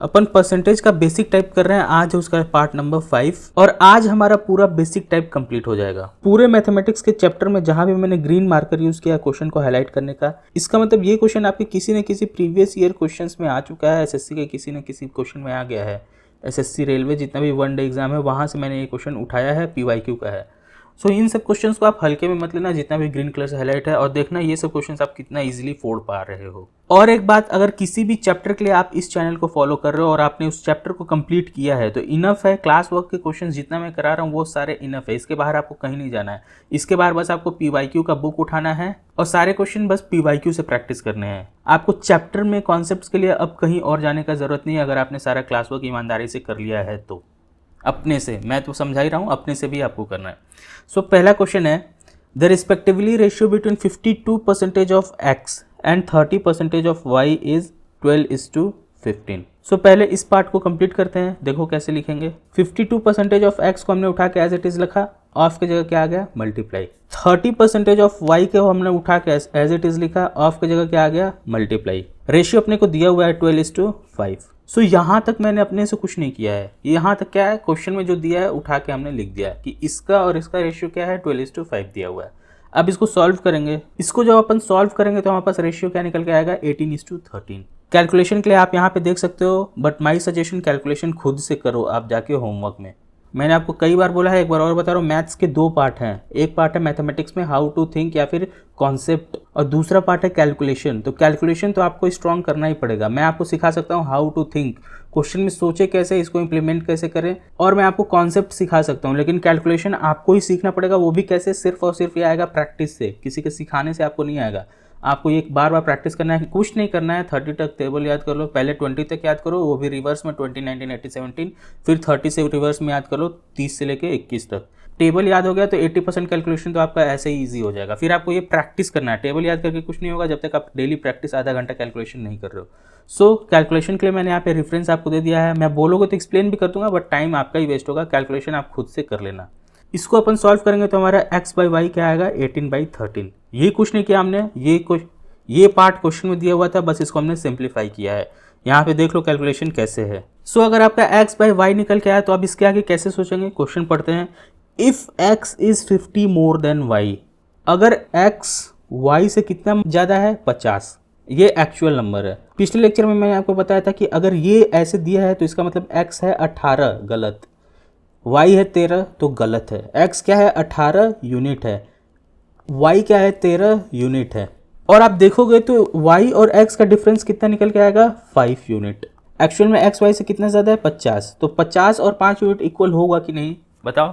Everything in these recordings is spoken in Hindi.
अपन परसेंटेज का बेसिक टाइप कर रहे हैं, आज है उसका पार्ट नंबर 5 और आज हमारा पूरा बेसिक टाइप कंप्लीट हो जाएगा। पूरे मैथमेटिक्स के चैप्टर में जहां भी मैंने ग्रीन मार्कर यूज किया क्वेश्चन को हाईलाइट करने का, इसका मतलब ये क्वेश्चन आपके किसी न किसी प्रीवियस ईयर क्वेश्चंस में आ चुका है, एसएससी के किसी न किसी क्वेश्चन में आ गया है। एसएससी रेलवे जितना भी वन डे एग्जाम है वहां से मैंने ये क्वेश्चन उठाया है, पीवाईक्यू का है। सो इन सब क्वेश्चंस को आप हल्के में मत लेना, जितना भी ग्रीन कलर से हाईलाइट है, और देखना ये सब क्वेश्चंस आप कितना इजीली फोड़ पा रहे हो। और एक बात, अगर किसी भी चैप्टर के लिए आप इस चैनल को फॉलो कर रहे हो और आपने उस चैप्टर को कंप्लीट किया है तो इनफ है। क्लास वर्क के क्वेश्चंस जितना मैं करा रहा हूँ वो सारे इनफ है, इसके बाहर आपको कहीं नहीं जाना है। इसके बाहर बस आपको पीवाईक्यू का बुक उठाना है और सारे क्वेश्चन बस पीवाईक्यू से प्रैक्टिस करने हैं। आपको चैप्टर में कॉन्सेप्ट्स के लिए अब कहीं और जाने का जरूरत नहीं है, अगर आपने सारा क्लास वर्क ईमानदारी से कर लिया है तो। अपने से, मैं तो समझा ही रहा हूँ, अपने से भी आपको करना है। सो पहला क्वेश्चन है, the respectively ratio between 52% of X and 30% of Y is 12:15। So पहले इस पार्ट को कंप्लीट करते हैं। देखो कैसे लिखेंगे। 52% ऑफ एक्स को हमने उठा के एज इट इज लिखा, ऑफ की जगह क्या आ गया, मल्टीप्लाई। 30% ऑफ वाई को हमने उठा के एज इट इज लिखा, ऑफ की जगह क्या आ गया, मल्टीप्लाई। रेशियो अपने को दिया हुआ है 12:5। सो यहाँ तक मैंने अपने से कुछ नहीं किया है, यहाँ तक क्या है, क्वेश्चन में जो दिया है उठा के हमने लिख दिया कि इसका और इसका रेशियो क्या है, 12:5 दिया हुआ है। अब इसको सॉल्व करेंगे। इसको जब अपन सॉल्व करेंगे तो हमारे पास रेशियो क्या निकल के आएगा, 18:13। कैलकुलेशन के लिए आप यहाँ पे देख सकते हो, बट माई सजेशन कैलकुलेशन खुद से करो आप जाके होमवर्क में। मैंने आपको कई बार बोला है, एक बार और बता रहा हूँ, मैथ्स के दो पार्ट हैं। एक पार्ट है मैथमेटिक्स में हाउ टू थिंक या फिर कॉन्सेप्ट, और दूसरा पार्ट है कैलकुलेशन। तो कैलकुलेशन तो आपको स्ट्रॉन्ग करना ही पड़ेगा। मैं आपको सिखा सकता हूँ हाउ टू थिंक, क्वेश्चन में सोचे कैसे, इसको इंप्लीमेंट कैसे करें, और मैं आपको कॉन्सेप्ट सिखा सकता हूँ, लेकिन कैलकुलेशन आपको ही सीखना पड़ेगा। वो भी कैसे, सिर्फ और सिर्फ ये आएगा प्रैक्टिस से, किसी के सिखाने से आपको नहीं आएगा। आपको एक बार बार प्रैक्टिस करना है, कुछ नहीं करना है। 30 तक टेबल याद कर लो, पहले 20 तक याद करो, वो भी रिवर्स में 20, 19, 80, 17, फिर 30 से रिवर्स में याद कर लो 30 से लेके 21 तक। टेबल याद हो गया तो 80% कैलकुलेशन तो आपका ऐसे ही ईजी हो जाएगा। फिर आपको ये प्रैक्टिस करना है, टेबल याद करके कुछ नहीं होगा जब तक आप डेली प्रैक्टिस आधा घंटा कैलकुलेशन नहीं कर रहे हो। सो कैलकुलेशन के लिए मैंने यहाँ पे रेफरेंस आपको दे दिया है। मैं बोलोगे तो एक्सप्लेन भी कर दूंगा, बट टाइम आपका ही वेस्ट होगा। कैलकुलेशन आप खुद से कर लेना। इसको अपन सॉल्व करेंगे तो हमारा x/y क्या आएगा, 18/13। ये कुछ नहीं किया हमने, ये पार्ट क्वेश्चन में दिया हुआ था, बस इसको हमने सिंप्लीफाई किया है। यहाँ पे देख लो कैलकुलेशन कैसे है। सो अगर आपका x/y निकल के आया तो अब इसके आगे कैसे सोचेंगे, क्वेश्चन पढ़ते हैं। If x is 50 more than y, अगर x y से कितना ज़्यादा है, 50, ये एक्चुअल नंबर है। पिछले लेक्चर में मैंने आपको बताया था कि अगर ये ऐसे दिया है तो इसका मतलब x है 18, गलत, y है 13 तो गलत है। x क्या है, 18 यूनिट है, y क्या है, 13 यूनिट है। और आप देखोगे तो y और x का डिफरेंस कितना निकल के आएगा, 5 यूनिट। एक्चुअल में x y से कितना ज़्यादा है, 50। तो 50 और 5 यूनिट इक्वल होगा कि नहीं, बताओ।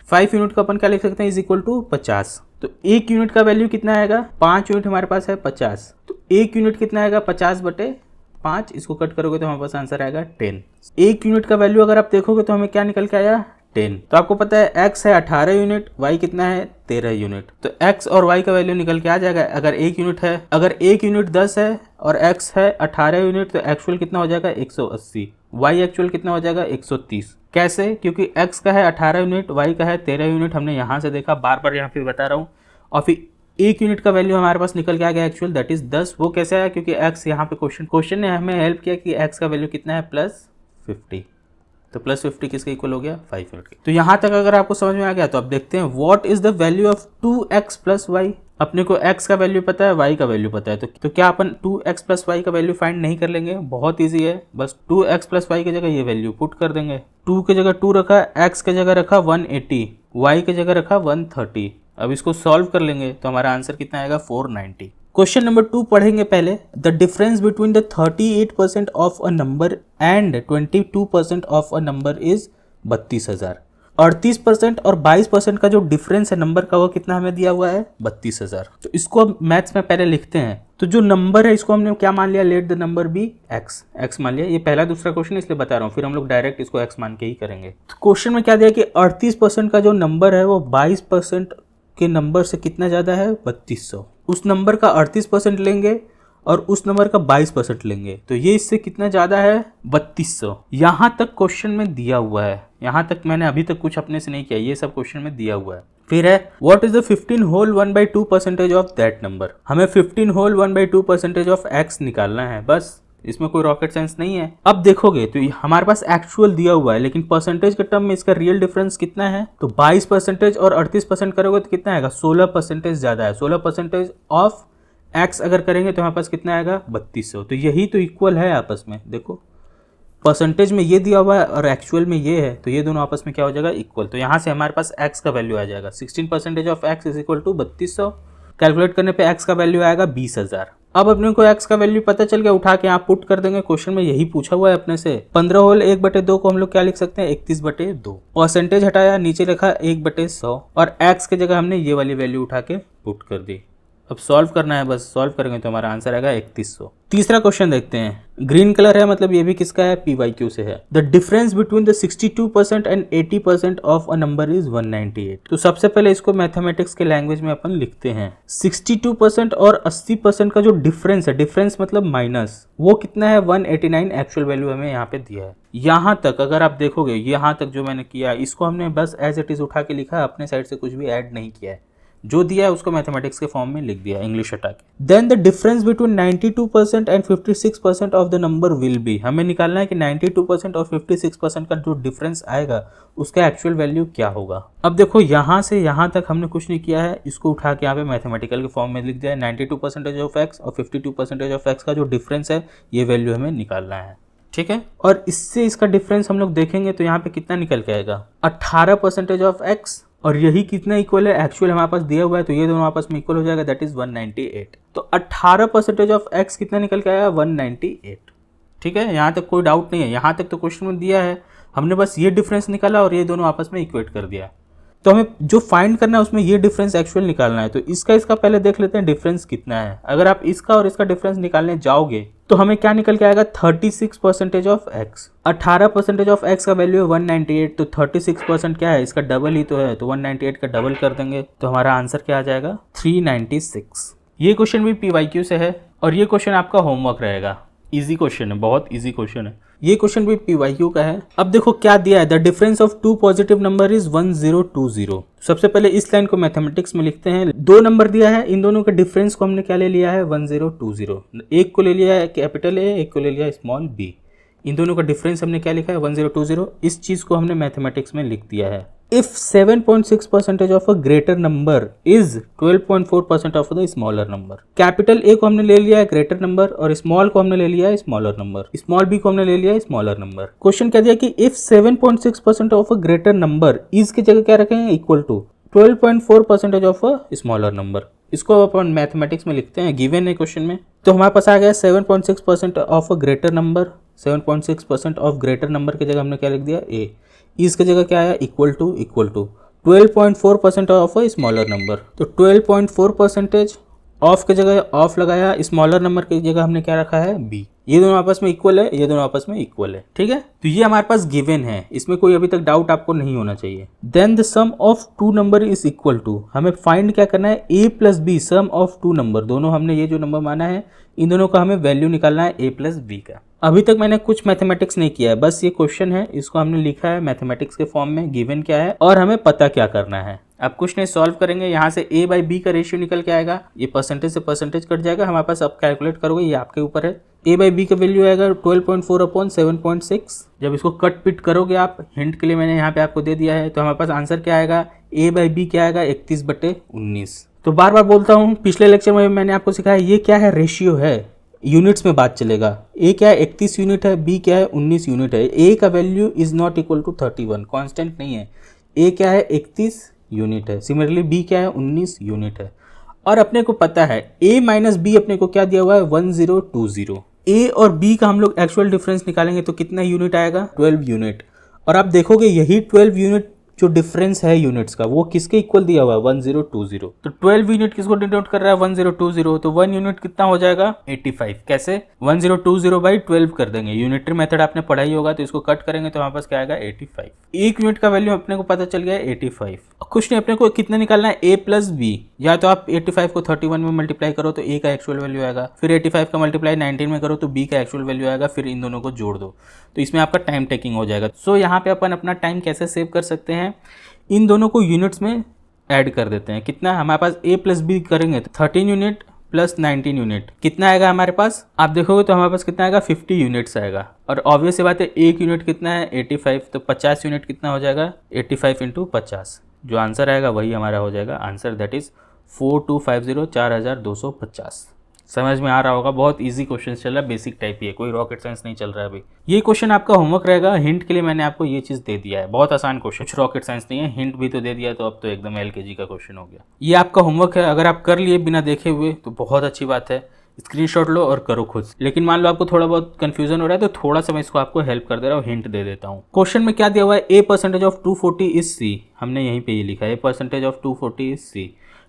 5 यूनिट का अपन क्या लिख सकते हैं, इज इक्वल टू 50। तो 1 यूनिट का वैल्यू कितना आएगा, 5 यूनिट हमारे पास है 50, तो 1 यूनिट कितना आएगा, 50/5। इसको कट करोगे तो हमारे पास आंसर आएगा 10। 1 यूनिट का वैल्यू अगर आप देखोगे तो हमें क्या निकल के आया, 10। तो आपको पता है x है 18 यूनिट, y कितना है, 13 यूनिट। तो x और y का वैल्यू निकल के आ जाएगा। अगर 1 यूनिट है, अगर 1 यूनिट 10 है और x है 18 यूनिट, तो एक्चुअल कितना हो जाएगा, 180। y एक्चुअल कितना हो जाएगा, 130। कैसे, क्योंकि x का है 18 यूनिट, y का है 13 यूनिट, हमने यहाँ से देखा, बार बार यहाँ पे बता रहा हूँ। और फिर 1 यूनिट का वैल्यू हमारे पास निकल के आ गया एक्चुअल, दैट इज 10। वो कैसे आया, क्योंकि x यहाँ पे क्वेश्चन ने हमें हेल्प किया कि x का वैल्यू कितना है, +50। तो +50 किसके इक्वल हो गया, 5 यूनिट के। तो यहाँ तक अगर आपको समझ में आ गया तो अब देखते हैं what is the value of 2x + y। अपने को x का वैल्यू पता है, y का वैल्यू पता है, तो क्या अपन 2x + y का वैल्यू फाइंड नहीं कर लेंगे, बहुत ईजी है। बस 2x + y की जगह ये वैल्यू पुट कर देंगे। 2 की जगह 2 रखा, x की जगह रखा 180, y की जगह रखा 130। अब इसको सॉल्व कर लेंगे तो हमारा आंसर कितना आएगा, 490। क्वेश्चन नंबर 2 पढ़ेंगे पहले। The difference between the 38% of a number and 22% of a number is 32,000। 38% और 22% का जो डिफरेंस है नंबर का, वो कितना हमें दिया हुआ है, 32,000। तो इसको अब मैथ्स में पहले लिखते हैं। तो जो नंबर है इसको हमने क्या मान लिया, let the number be x मान लिया। ये पहला दूसरा क्वेश्चन इसलिए बता रहा हूँ, फिर हम लोग डायरेक्ट इसको x मान के ही करेंगे। तो क्वेश्चन में क्या दिया कि 38% का जो नंबर है वो 22% के नंबर से कितना ज़्यादा है, 3200। उस नंबर का 38% लेंगे और उस नंबर का 22% लेंगे, तो ये इससे कितना ज़्यादा है, 3200। यहाँ तक क्वेश्चन में दिया हुआ है, यहाँ तक मैंने अभी तक कुछ अपने से नहीं किया, ये सब क्वेश्चन में दिया हुआ है। फिर है what is the 15 whole 1/2% of that number. हमें 15 होल 1/2% ऑफ x निकालना है, बस इसमें कोई रॉकेट साइंस नहीं है। अब देखोगे तो हमारे पास एक्चुअल दिया हुआ है, लेकिन परसेंटेज के टर्म में इसका रियल डिफरेंस कितना है, तो 22% और 38% करोगे तो कितना आएगा, 16% ज्यादा है। 16% ऑफ एक्स अगर करेंगे तो हमारे पास कितना आएगा, 3200। तो यही तो इक्वल है आपस में। देखो परसेंटेज में ये दिया हुआ है और एक्चुअल में ये है, तो ये दोनों आपस में क्या हो जाएगा, इक्वल। तो यहाँ से हमारे पास x का वैल्यू आ जाएगा 16% of x is equal to 3200। Calculate करने पे x का वैल्यू आएगा 20,000। अब अपने को x का वैल्यू पता चल गया, उठा के यहाँ पुट कर देंगे। क्वेश्चन में यही पूछा हुआ है अपने से। 15 होल 1/2 को हम लोग क्या लिख सकते हैं, 31/2। परसेंटेज हटाया, नीचे लिखा 1/100 और x की जगह हमने ये वाली वैल्यू उठा के पुट कर दी। अब सॉल्व करना है, बस सॉल्व करेंगे तो हमारा आंसर आएगा 3100। तीसरा क्वेश्चन देखते हैं। ग्रीन कलर है, मतलब ये भी किसका है, PYQ से है। The difference between the 62% and 80% of a number is 198। तो सबसे पहले इसको मैथमेटिक्स के लैंग्वेज में अपन लिखते हैं। 62% और 80% का जो डिफरेंस है, डिफरेंस मतलब माइनस, वो कितना है, 189 एक्चुअल वैल्यू हमें यहाँ पे दिया है। यहाँ तक अगर आप देखोगे, यहाँ तक जो मैंने किया, इसको हमने बस एज इट इज उठा के लिखा, अपने साइड से कुछ भी ऐड नहीं किया है। जो दिया है उसको मैथमेटिक्स के फॉर्म में लिख दिया, इंग्लिश हटा के। Then the difference between 92% and 56% of the number will be. हमें निकालना है कि 92% और 56% का जो डिफरेंस आएगा उसका एक्चुअल वैल्यू क्या होगा। अब देखो यहाँ से यहाँ तक हमने कुछ नहीं किया है, इसको उठा के यहाँ पे मैथमेटिकल के फॉर्म में लिख दिया है। 92% ऑफ एक्स और 52% ऑफ एक्स का जो डिफरेंस है, ये वैल्यू हमें निकालना है, ठीक है। और इससे इसका डिफरेंस हम लोग देखेंगे तो यहाँ पे कितना निकल के आएगा, 18% ऑफ एक्स, और यही कितना इक्वल है, एक्चुअल हमारे पास दिया हुआ है, तो ये दोनों आपस में इक्वल हो जाएगा, दैट इज 198। तो 18% ऑफ एक्स कितना निकल के आया, 198, ठीक है। यहाँ तक कोई डाउट नहीं है, यहाँ तक तो क्वेश्चन में दिया है, हमने बस ये डिफरेंस निकाला और ये दोनों आपस में इक्वेट कर दिया। तो हमें जो फाइंड करना है उसमें ये डिफरेंस एक्चुअल निकालना है। तो इसका पहले देख लेते हैं डिफरेंस कितना है। अगर आप इसका और इसका डिफरेंस निकालने जाओगे तो हमें क्या निकल के आएगा, 36% ऑफ एक्स। 18% ऑफ एक्स का वैल्यू है 198, तो 36% क्या है, इसका डबल ही तो है, तो 198 का डबल कर देंगे तो हमारा आंसर क्या आ जाएगा, 396। ये क्वेश्चन भी PYQ से है और ये क्वेश्चन आपका होमवर्क रहेगा। इजी क्वेश्चन है, बहुत इजी क्वेश्चन है। ये क्वेश्चन भी PYQ का है। अब देखो क्या दिया है, the difference of two positive number is 1020। सबसे पहले इस लाइन को मैथमेटिक्स में लिखते हैं। दो नंबर दिया है, इन दोनों के डिफरेंस को हमने क्या ले लिया है, 1020। एक को ले लिया है कैपिटल ए, एक को ले लिया है स्मॉल b। इन दोनों का डिफरेंस हमने क्या लिखा है, 1020। इस चीज को हमने मैथमेटिक्स में लिख दिया है। If 7.6% of a greater number is 12.4% of the smaller number. Capital A को हमने ले लिया है ग्रेटर नंबर और स्मॉल को हमने ले लिया है स्मॉलर नंबर। स्मॉल बी को हमने ले लिया है स्मॉलर नंबर। क्वेश्चन क्या दिया कि if 7.6% of a greater number is की जगह क्या रखेंगे, equal to 12.4% of a smaller number. इसको अपन मैथमेटिक्स में लिखते हैं, गिवन है क्वेश्चन में। तो हमारे पास आ गया 7.6% of a greater number. 7.6% of greater number की जगह हमने क्या लिख दिया, ए। इसकी जगह क्या आया, equal to 12.4% of a smaller number. तो 12.4% ऑफ की जगह ऑफ लगाया, स्मॉलर नंबर की जगह हमने क्या रखा है, बी। ये दोनों आपस में इक्वल है, ये दोनों आपस में इक्वल है, ठीक है। तो ये हमारे पास गिवन है, इसमें कोई अभी तक डाउट आपको नहीं होना चाहिए। Then the sum of two number is equal to. हमें फाइंड क्या करना है, a plus B, sum of two number. दोनों हमने ये जो नंबर माना है, इन दोनों का हमें वैल्यू निकालना है a प्लस बी का। अभी तक मैंने कुछ मैथमेटिक्स नहीं किया है, बस ये क्वेश्चन है, इसको हमने लिखा है मैथमेटिक्स के फॉर्म में, गिवन क्या है और हमें पता क्या करना है। अब कुछ नहीं, सॉल्व करेंगे। यहाँ से a बाई बी का रेशियो निकल के आएगा, ये परसेंटेज से परसेंटेज कट जाएगा हमारे पास। अब कैलकुलेट करोगे, ये आपके ऊपर है। a बाई बी का वैल्यू आएगा 12.4 अपॉन 7.6। जब इसको कट पिट करोगे आप, हिंट के लिए मैंने यहाँ पे आपको दे दिया है, तो हमारे पास आंसर क्या आएगा, a बाई बी क्या आएगा, 31/19। तो बार बार बोलता हूँ, पिछले लेक्चर में मैंने आपको सिखाया ये क्या है, रेशियो है, यूनिट्स में बात चलेगा। a क्या है, 31 यूनिट है, b क्या है, 19 यूनिट है। a का value is not equal to 31, constant नहीं है। a क्या है, 31 यूनिट है। सिमिलरली b क्या है, 19 यूनिट है। और अपने को पता है a माइनस बी अपने को क्या दिया हुआ है, 1020। a और b का हम लोग एक्चुअल डिफरेंस निकालेंगे तो कितना यूनिट आएगा, 12 यूनिट। और आप देखोगे यही 12 यूनिट जो डिफरेंस है यूनिट्स का, वो किसके इक्वल दिया हुआ है, 1020। तो 12 यूनिट किसको डिनोट कर रहा है, 1020। तो 1 यूनिट कितना हो जाएगा, 85। कैसे, 1020 बाई 12 कर देंगे। यूनिटरी मेथड आपने पढ़ा ही होगा, तो इसको कट करेंगे तो हमारे पास क्या आएगा, 85। एक यूनिट का वैल्यू अपने को पता चल गया 85। कुछ नहीं, अपने को कितना निकालना है, a प्लस बी। या तो आप 85 को 31 में मल्टीप्लाई करो तो a का एक्चुअल वैल्यू आएगा, फिर 85 का मल्टीप्लाई 19 में करो तो b का एक्चुअल वैल्यू आएगा, फिर इन दोनों को जोड़ दो, तो इसमें आपका टाइम टेकिंग हो जाएगा। सो यहाँ पे अपन अपना टाइम कैसे सेव कर सकते हैं, इन दोनों को यूनिट्स में ऐड कर देते हैं। कितना हमारे पास, a प्लस बी करेंगे तो 13 यूनिट प्लस 19 यूनिट कितना आएगा हमारे पास? आप देखोगे तो हमारे पास कितना आएगा? 50 यूनिट्स आएगा। और ऑब्वियस बात है एक यूनिट कितना है? 85, तो 50 यूनिट कितना हो जाएगा? 85 इंटू 50। जो आंसर आएगा वही हमारा हो जाएगा आंसर, दैट इज 4250, 4250। समझ में आ रहा होगा, बहुत इजी क्वेश्चन चल रहा है, बेसिक टाइप ही है, कोई रॉकेट साइंस नहीं चल रहा है अभी। ये क्वेश्चन आपका होमवर्क रहेगा, हिंट के लिए मैंने आपको ये चीज़ दे दिया है, बहुत आसान क्वेश्चन, कुछ रॉकेट साइंस नहीं है, हिंट भी तो दे दिया, तो अब तो एकदम LKG का क्वेश्चन हो गया। ये आपका होमवर्क है, अगर आप कर लिए बिना देखे हुए तो बहुत अच्छी बात है, स्क्रीनशॉट लो और करो खुद। लेकिन मान लो आपको थोड़ा बहुत कंफ्यूजन हो रहा है तो थोड़ा सा मैं इसको आपको हेल्प कर दे रहा हूँ, हिंट दे देता हूँ। क्वेश्चन में क्या दिया हुआ है? A% of 240 is C। हमने यहीं पे ये लिखा है A% of 240 is C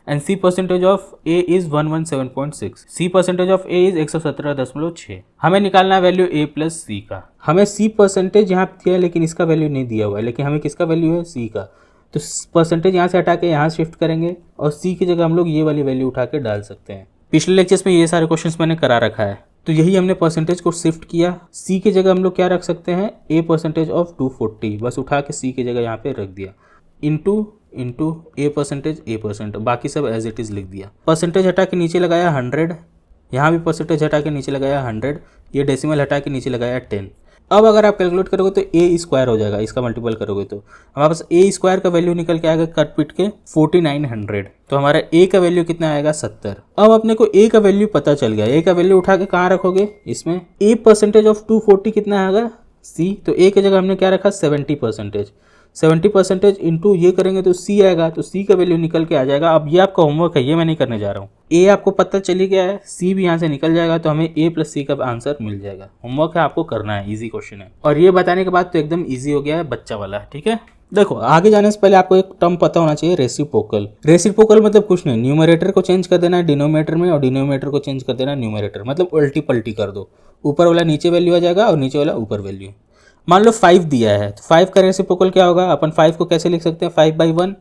and C% of A is 117.6। C% of A is 117.6। हमें निकालना है वैल्यू A प्लस C का। हमें C% यहाँ दिया है लेकिन इसका वैल्यू नहीं दिया हुआ है, लेकिन हमें किसका वैल्यू है? C का। तो परसेंटेज यहाँ से हटा के यहाँ शिफ्ट करेंगे और C की जगह हम लोग ये वाली वैल्यू उठा के डाल सकते हैं। पिछले लेक्चर्स में ये सारे क्वेश्चंस मैंने करा रखा है, तो यही हमने परसेंटेज को शिफ्ट किया। C की जगह हम लोग क्या रख सकते हैं? A% ऑफ 240, बस उठा के C की जगह यहाँ पे रख दिया, इंटू A%, बाकी सब एज इट इज़ लिख दिया। परसेंटेज हटा के नीचे लगाया 100, यहाँ भी परसेंटेज हटा के नीचे लगाया 100, ये डेसिमल हटा के नीचे लगाया 10। अब अगर आप कैलकुलेट करोगे तो A स्क्वायर हो जाएगा, इसका मल्टीपल करोगे तो हमारे पास A स्क्वायर का वैल्यू निकल के आएगा कट पिट के 4900। तो हमारा A का वैल्यू कितना आएगा? 70। अब अपने को A का वैल्यू पता चल गया, A का वैल्यू उठा के कहाँ रखोगे? इसमें। A% ऑफ 240 कितना आएगा? C। तो A की जगह हमने क्या रखा? 70%। 70% इंटू ये करेंगे तो C आएगा, तो C का वैल्यू निकल के आ जाएगा। अब ये आपका होमवर्क है, ये मैं नहीं करने जा रहा हूँ। A आपको पता चली गया है, C भी यहाँ से निकल जाएगा, तो हमें A प्लस C का आंसर मिल जाएगा। होमवर्क है, आपको करना है, इजी क्वेश्चन है। और ये बताने के बाद तो एकदम ईजी हो गया है, बच्चा वाला। ठीक है, देखो आगे जाने से पहले आपको एक टर्म पता होना चाहिए, रेसिप्रोकल। रेसिप्रोकल मतलब कुछ नहीं, न्यूमरेटर को चेंज कर देना है डिनोमिनेटर में और डिनोमिनेटर को चेंज कर देना है न्यूमरेटर, मतलब उल्टी पल्टी कर दो, ऊपर वाला नीचे वैल्यू आ जाएगा और नीचे वाला ऊपर वैल्यू। मान लो 5 दिया है, तो 5 का रेसिप्रोकल क्या होगा? अपन 5 को कैसे लिख सकते हैं? 5/1।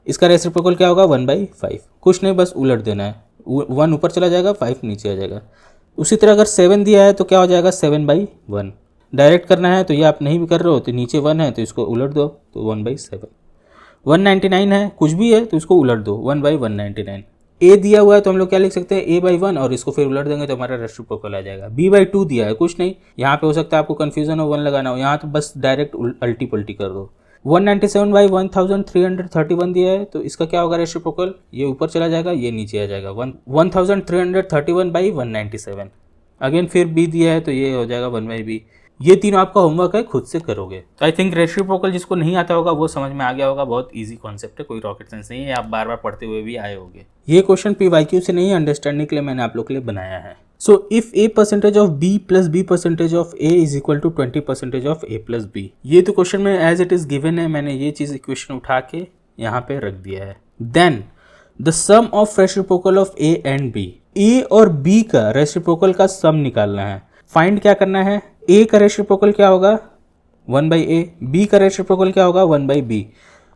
इसका रेसिप्रोकल क्या होगा? 1/5। कुछ नहीं, बस उलट देना है, 1 ऊपर चला जाएगा, 5 नीचे आ जाएगा। उसी तरह अगर 7 दिया है तो क्या हो जाएगा? 7/1। डायरेक्ट करना है तो ये आप नहीं भी कर रहे हो, तो नीचे 1 है तो इसको उलट दो, तो 1/7। 199 है, कुछ भी है तो इसको उलट दो, 1/199। A दिया हुआ है तो हम लोग क्या लिख सकते हैं? A/1 और इसको फिर उलट देंगे तो हमारा रेसिप्रोकल आ जाएगा। B/2 दिया है, कुछ नहीं, यहाँ पे हो सकता है आपको कंफ्यूजन हो, 1 लगाना हो, यहाँ तो बस डायरेक्ट अल्टी पल्टी कर दो। 197/1331 दिया है, तो इसका क्या होगा रेसिप्रोकल? ये ऊपर चला जाएगा, ये नीचे आ जाएगा, 1331/197। अगेन फिर B दिया है तो ये हो जाएगा 1/B। ये तीनों आपका होमवर्क है, खुद से करोगे। तो आई थिंक रेसिप्रोकल जिसको नहीं आता होगा वो समझ में आ गया होगा, बहुत इजी कॉन्सेप्ट है, कोई रॉकेट साइंस नहीं है, आप बार बार पढ़ते हुए भी आए होगे। ये क्वेश्चन PYQ से नहीं है, अंडरस्टैंडिंग के लिए मैंने आप लोग के लिए बनाया है। So if A% of B plus B% of A is equal to 20% of A plus B। ये तो क्वेश्चन में एज इट इज गिवन है, मैंने ये चीज इक्वेशन उठा के यहाँ पे रख दिया है। Then the sum of reciprocal of A and B। A और B का रेसिप्रोकल का सम निकालना है। फाइंड क्या करना है? A का रेसिप्रोकल क्या होगा? 1/A। B का रेसिप्रोकल क्या होगा? 1/B।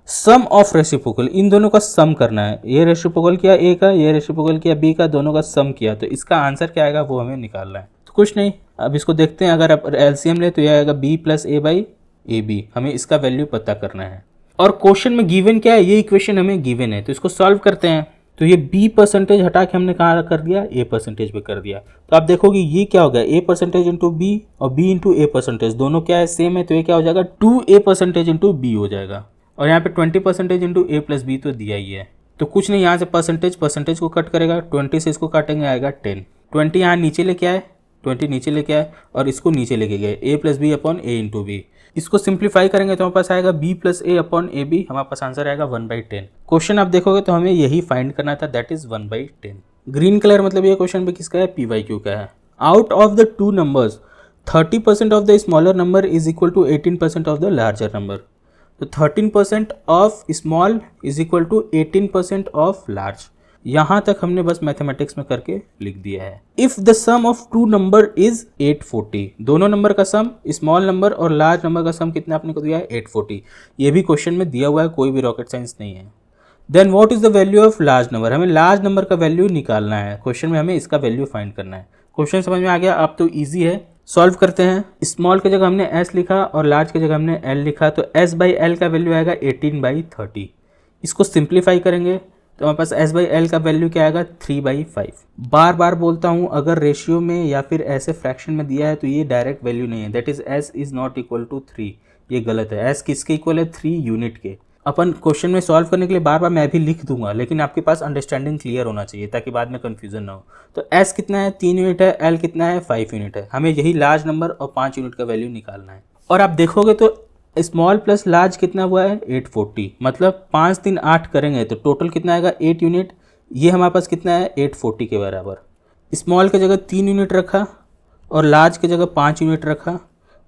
सम ऑफ रेसिप्रोकल, इन दोनों का सम करना है। ये रेसिप्रोकल किया A का, ये रेसिप्रोकल किया B का, दोनों का सम किया, तो इसका आंसर क्या आएगा वो हमें निकालना है। तो कुछ नहीं, अब इसको देखते हैं, अगर आप LCM ले तो ये आएगा B प्लस A/AB। हमें इसका वैल्यू पता करना है। और क्वेश्चन में गिवन क्या है? ये इक्वेशन हमें गिवन है, तो इसको सॉल्व करते हैं। तो ये B% हटा के हमने कहाँ कर दिया? A% पे कर दिया। तो आप देखोगे ये क्या होगा? A% इंटू B और B इंटू A%, दोनों क्या है? सेम है, तो ये क्या हो जाएगा? 2A% इंटू B हो जाएगा। और यहाँ पे 20% इंटू A प्लस B तो दिया ही है, तो कुछ नहीं, यहाँ से परसेंटेज को कट करेगा, 20 से इसको काटेंगे आएगा 10। 20 यहाँ नीचे लेके आए, 20 नीचे लेके आए और इसको नीचे लेके गए, A plus B upon A into B। इसको सिंप्लीफाई करेंगे तो हमारे पास आएगा B plus A upon AB, हमारे पास आंसर आएगा 1/10। क्वेश्चन आप देखोगे तो हमें यही फाइंड करना था, दैट इज 1/10। ग्रीन कलर मतलब ये क्वेश्चन भी किसका है? PYQ का है। Out of the two numbers 30% of the smaller number is equal to 18% of the larger number. तो 13% of small is equal to 18% of large. यहाँ तक हमने बस मैथमेटिक्स में करके लिख दिया है। If the sum of two number is 840, दोनों नंबर का सम, स्मॉल नंबर और लार्ज नंबर का सम कितना आपने को दिया है? 840। ये भी क्वेश्चन में दिया हुआ है, कोई भी रॉकेट साइंस नहीं है। Then what is the value of large number? हमें लार्ज नंबर का वैल्यू निकालना है, क्वेश्चन में हमें इसका वैल्यू फाइंड करना है। क्वेश्चन समझ में आ गया? अब तो ईजी है, सॉल्व करते हैं। स्मॉल की जगह हमने S लिखा और लार्ज की जगह हमने L लिखा, तो S/L का वैल्यू आएगा 18/30। इसको सिंप्लीफाई करेंगे तो हमारे पास S बाई एल का वैल्यू क्या आएगा 3/5। बार बार बोलता हूँ अगर रेशियो में या फिर ऐसे फ्रैक्शन में दिया है तो ये डायरेक्ट वैल्यू नहीं है, that is S is not equal to 3, ये गलत है। S किसके इक्वल है 3 यूनिट के। अपन क्वेश्चन में सॉल्व करने के लिए बार बार मैं भी लिख दूंगा, लेकिन आपके पास अंडरस्टैंडिंग क्लियर होना चाहिए ताकि बाद में कंफ्यूजन ना हो। तो S कितना है 3 यूनिट है, L कितना है 5 यूनिट है। हमें यही लार्ज नंबर और 5 यूनिट का वैल्यू निकालना है। और आप देखोगे तो स्मॉल प्लस लार्ज कितना हुआ है 840, मतलब 5 3 8 करेंगे तो टोटल कितना आएगा 8 यूनिट। ये हमारे पास कितना है 840 के बराबर। स्मॉल की जगह 3 यूनिट रखा और लार्ज की जगह 5 यूनिट रखा,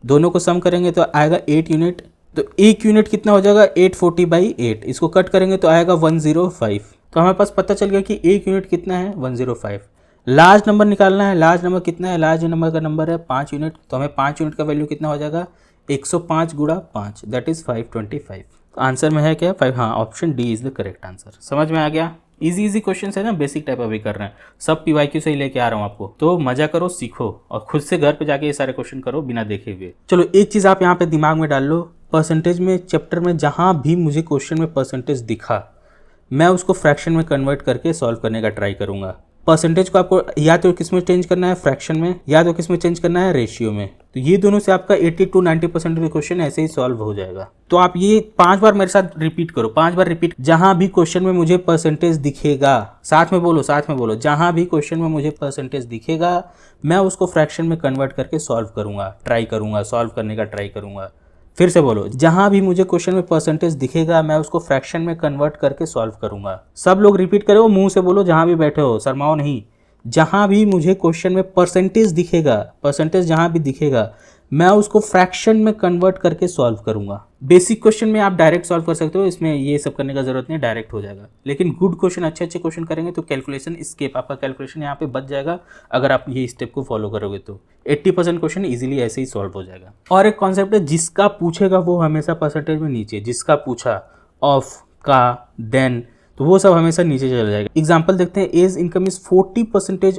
दोनों को सम करेंगे तो आएगा 8 यूनिट। तो एक यूनिट कितना हो जाएगा 840/8, इसको कट करेंगे तो आएगा 105। तो हमारे पास पता चल गया कि एक यूनिट कितना है 105। लार्ज नंबर निकालना है, लार्ज नंबर कितना है, लार्ज नंबर का नंबर है 5 यूनिट। तो हमें 5 यूनिट का वैल्यू कितना हो जाएगा 105 गुणा 5, दैट इज 525। तो आंसर में है क्या 5, हाँ option D is the correct answer. समझ में आ गया। इजी क्वेश्चन है ना, बेसिक टाइप अभी कर रहे हैं, सब PYQ से ही लेके आ रहा हूँ आपको। तो मजा करो, सीखो और खुद से घर पे जाके ये सारे क्वेश्चन करो बिना देखे हुए। चलो एक चीज आप यहाँ पे दिमाग में डाल लो, परसेंटेज में चैप्टर में जहाँ भी मुझे क्वेश्चन में परसेंटेज दिखा मैं उसको फ्रैक्शन में कन्वर्ट करके सॉल्व करने का ट्राई करूंगा। परसेंटेज को आपको या तो किस में चेंज करना है फ्रैक्शन में, या तो किस में चेंज करना है रेशियो में। तो ये दोनों से आपका 80 to 90% का क्वेश्चन ऐसे ही सॉल्व हो जाएगा। तो आप ये 5 बार मेरे साथ रिपीट करो, 5 बार रिपीट। जहां भी क्वेश्चन में मुझे परसेंटेज दिखेगा, साथ में बोलो, जहां भी क्वेश्चन में मुझे परसेंटेज दिखेगा मैं उसको फ्रैक्शन में कन्वर्ट करके सॉल्व करूंगा, ट्राई करूंगा, सॉल्व करने का ट्राई करूंगा। फिर से बोलो, जहां भी मुझे क्वेश्चन में परसेंटेज दिखेगा मैं उसको फ्रैक्शन में कन्वर्ट करके सॉल्व करूंगा। सब लोग रिपीट करो, मुंह से बोलो, जहां भी बैठे हो, शर्माओ नहीं। जहां भी मुझे क्वेश्चन में परसेंटेज दिखेगा, परसेंटेज जहां भी दिखेगा मैं उसको फ्रैक्शन में कन्वर्ट करके सॉल्व करूंगा। बेसिक क्वेश्चन में आप डायरेक्ट सॉल्व कर सकते हो, इसमें ये सब करने का जरूरत नहीं, डायरेक्ट हो जाएगा। लेकिन गुड क्वेश्चन, अच्छे क्वेश्चन करेंगे तो कैलकुलेशन स्किप, आपका कैलकुलेशन यहाँ पे बच जाएगा अगर आप ये स्टेप को फॉलो करोगे तो 80% क्वेश्चन इजीली ऐसे ही सॉल्व हो जाएगा। और एक कॉन्सेप्ट है, जिसका पूछेगा वो हमेशा परसेंटेज में नीचे, जिसका पूछा ऑफ का देन तो वो सब हमेशा नीचे चला जाएगा। एग्जाम्पल देखते हैं, एज इनकम इज 40%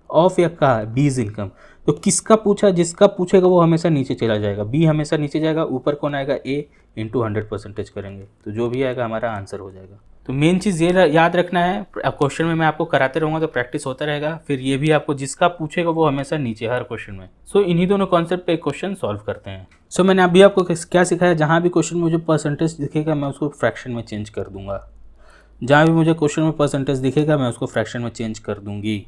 ऑफ या का बीज इनकम। तो किसका पूछा, जिसका पूछेगा वो हमेशा नीचे चला जाएगा, बी हमेशा नीचे जाएगा, ऊपर कौन आएगा ए इंटू 100% करेंगे तो जो भी आएगा हमारा आंसर हो जाएगा। तो मेन चीज़ ये याद रखना है, क्वेश्चन में मैं आपको कराते रहूँगा तो प्रैक्टिस होता रहेगा। फिर ये भी आपको, जिसका पूछेगा वो हमेशा नीचे हर क्वेश्चन में। सो इन्हीं दोनों कॉन्सेप्ट पे क्वेश्चन सॉल्व करते हैं। सो मैंने अभी आपको क्या सिखाया, जहाँ भी क्वेश्चन में मुझे परसेंटेज दिखेगा मैं उसको फ्रैक्शन में चेंज कर दूंगा, जहाँ भी मुझे क्वेश्चन में परसेंटेज दिखेगा मैं उसको फ्रैक्शन में चेंज कर दूंगी।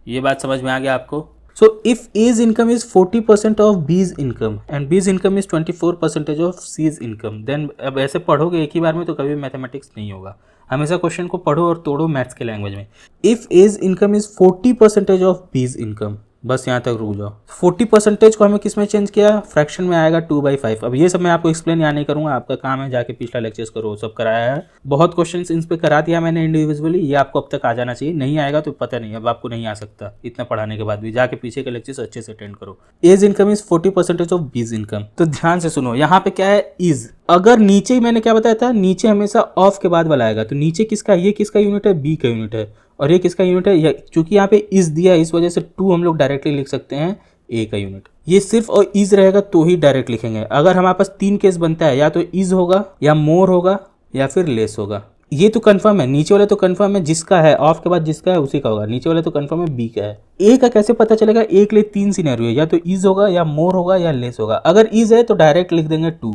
ये बात समझ में आ गया आपको। So if A's income is 40% of B's income and B's income is 24% of C's income, then अब ऐसे पढ़ोगे एक ही बार में तो कभी मैथमेटिक्स नहीं होगा। हमेशा क्वेश्चन को पढ़ो और तोड़ो मैथ्स के लैंग्वेज में। If A's income is 40% of B's income, बस यहाँ तक रुक जाओ। 40% को हमें किस में चेंज किया, फ्रैक्शन में आएगा 2/5। अब ये सब मैं आपको एक्सप्लेन यहाँ नहीं करूँगा, आपका काम है जाके पिछला लेक्चर्स करो, सब कराया है, बहुत क्वेश्चंस इन पे करा दिया मैंने इंडिविजुअली। ये आपको अब तक आ जाना चाहिए, नहीं आएगा तो पता नहीं, अब आपको नहीं आ सकता इतना पढ़ाने के बाद भी। जाके पीछे के लेक्चर्स अच्छे से अटेंड करो। A's income is 40% of B's income, तो ध्यान से सुनो, यहाँ पे क्या है इज। अगर नीचे ही मैंने क्या बताया था, नीचे हमेशा ऑफ के बाद वाला आएगा, तो नीचे किसका, ये किसका यूनिट है, बी का यूनिट है, और ये किसका यूनिट है, चूंकि यहाँ पे इज दिया है इस वजह से 2 हम लोग डायरेक्टली लिख सकते हैं ए का यूनिट। ये सिर्फ और इज रहेगा तो ही डायरेक्ट लिखेंगे। अगर हमारे पास 3 केस बनता है, या तो इज होगा या मोर होगा या फिर लेस होगा। ये तो कंफर्म है, नीचे वाला तो कंफर्म है, जिसका है ऑफ के बाद जिसका है उसी का होगा। नीचे वाला तो कंफर्म है बी का है। ए का कैसे पता चलेगा, ए के लिए 3 सिनेरियो है, या तो इज होगा या मोर होगा या लेस होगा। अगर इज है तो डायरेक्ट लिख देंगे 2,